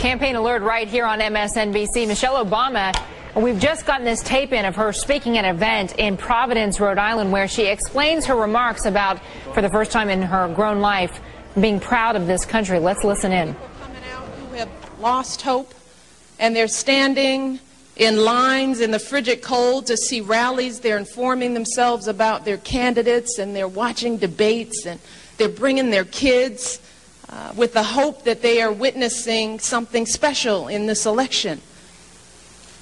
Campaign Alert right here on MSNBC. Michelle Obama, we've just gotten this tape in of her speaking at an event in Providence, Rhode Island, where she explains her remarks about, for the first time in her grown life, being proud of this country. Let's listen in. People coming out who have lost hope, and they're standing in lines in the frigid cold to see rallies. They're informing themselves about their candidates, and they're watching debates, and they're bringing their kids with the hope that they are witnessing something special in this election.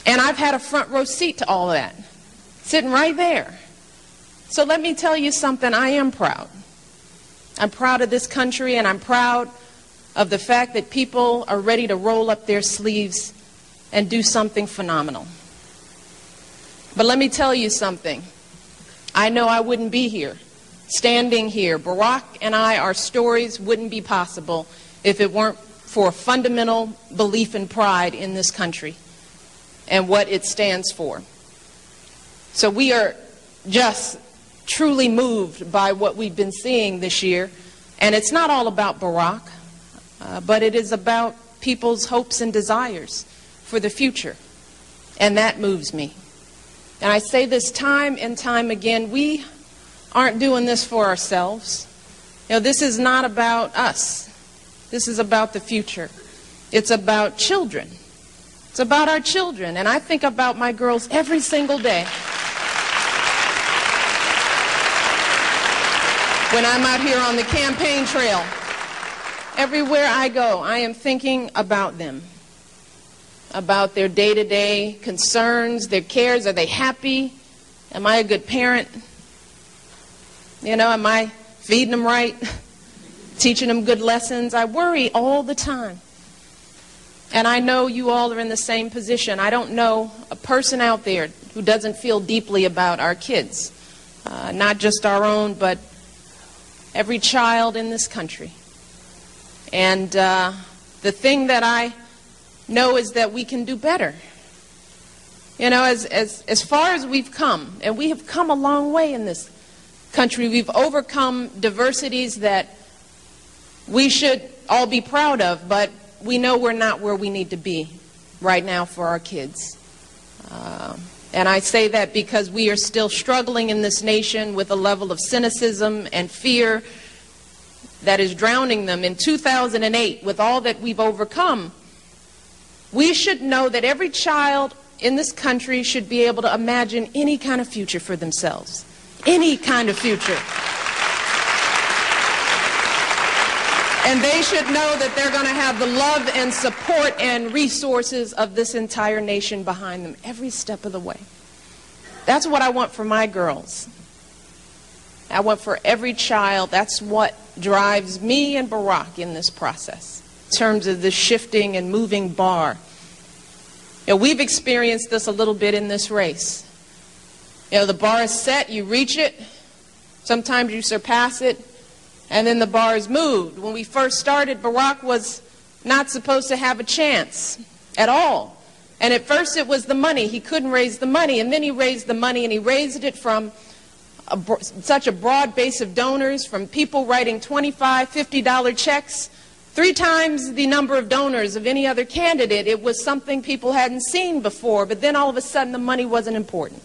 And I've had a front row seat to all that, sitting right there. So let me tell you something, I am proud. I'm proud of this country, and I'm proud of the fact that people are ready to roll up their sleeves and do something phenomenal. But let me tell you something. I know I wouldn't be here, standing here. Barack and I, our stories wouldn't be possible if it weren't for a fundamental belief and pride in this country and what it stands for. So we are just truly moved by what we've been seeing this year. And it's not all about Barack, but it is about people's hopes and desires for the future. And that moves me. And I say this time and time again, we aren't doing this for ourselves. You know, this is not about us. This is about the future. It's about children. It's about our children. And I think about my girls every single day. When I'm out here on the campaign trail, everywhere I go, I am thinking about them, about their day-to-day concerns, their cares. Are they happy? Am I a good parent? You know, am I feeding them right? Teaching them good lessons? I worry all the time. And I know you all are in the same position. I don't know a person out there who doesn't feel deeply about our kids, not just our own, but every child in this country. And the thing that I know is that we can do better. You know, as far as we've come, and we have come a long way in this country, we've overcome diversities that we should all be proud of, but we know we're not where we need to be right now for our kids. And I say that because we are still struggling in this nation with a level of cynicism and fear that is drowning them. In 2008, with all that we've overcome, we should know that every child in this country should be able to imagine any kind of future for themselves. Any kind of future. And they should know that they're going to have the love and support and resources of this entire nation behind them every step of the way. That's what I want for my girls. I want for every child. That's what drives me and Barack in this process, in terms of the shifting and moving bar. You know, we've experienced this a little bit in this race. You know, the bar is set, you reach it, sometimes you surpass it, and then the bar is moved. When we first started, Barack was not supposed to have a chance at all. And at first it was the money. He couldn't raise the money, and then he raised the money, and he raised it from such a broad base of donors, from people writing $25, $50 checks, 3 times the number of donors of any other candidate. It was something people hadn't seen before, but then all of a sudden the money wasn't important.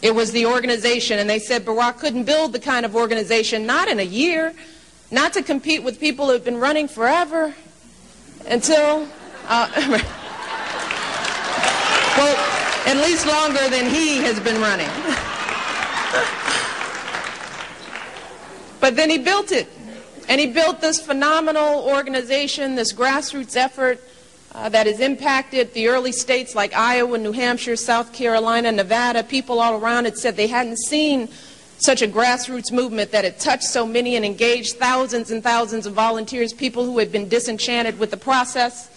It was the organization, and they said Barack couldn't build the kind of organization, not in a year, not to compete with people who have been running forever, until, well, at least longer than he has been running. But then he built it, and he built this phenomenal organization, this grassroots effort that has impacted the early states like Iowa, New Hampshire, South Carolina, Nevada. People all around it said they hadn't seen such a grassroots movement that had touched so many and engaged thousands and thousands of volunteers, people who had been disenchanted with the process.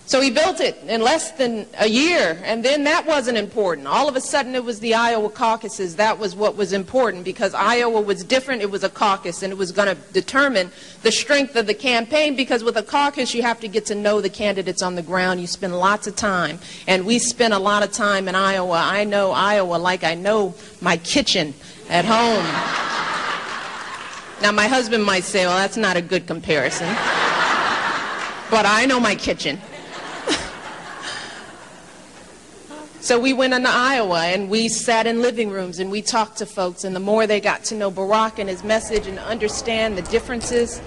So he built it in less than a year, and then that wasn't important. All of a sudden it was the Iowa caucuses. That was what was important, because Iowa was different. It was a caucus, and it was going to determine the strength of the campaign, because with a caucus you have to get to know the candidates on the ground. You spend lots of time, and we spent a lot of time in Iowa. I know Iowa like I know my kitchen at home. Now my husband might say, well, that's not a good comparison, but I know my kitchen. So we went into Iowa and we sat in living rooms and we talked to folks, and the more they got to know Barack and his message and understand the differences,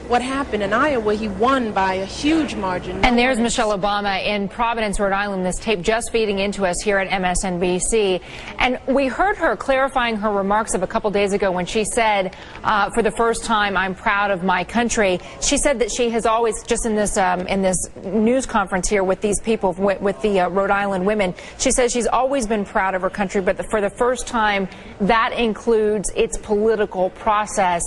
what happened in Iowa, he won by a huge margin. And there's Michelle Obama in Providence, Rhode Island, this tape just feeding into us here at MSNBC. And we heard her clarifying her remarks of a couple days ago when she said, for the first time, I'm proud of my country. She said that she has always, just in this news conference here with these people, with the Rhode Island women, she says she's always been proud of her country, but for the first time, that includes its political process.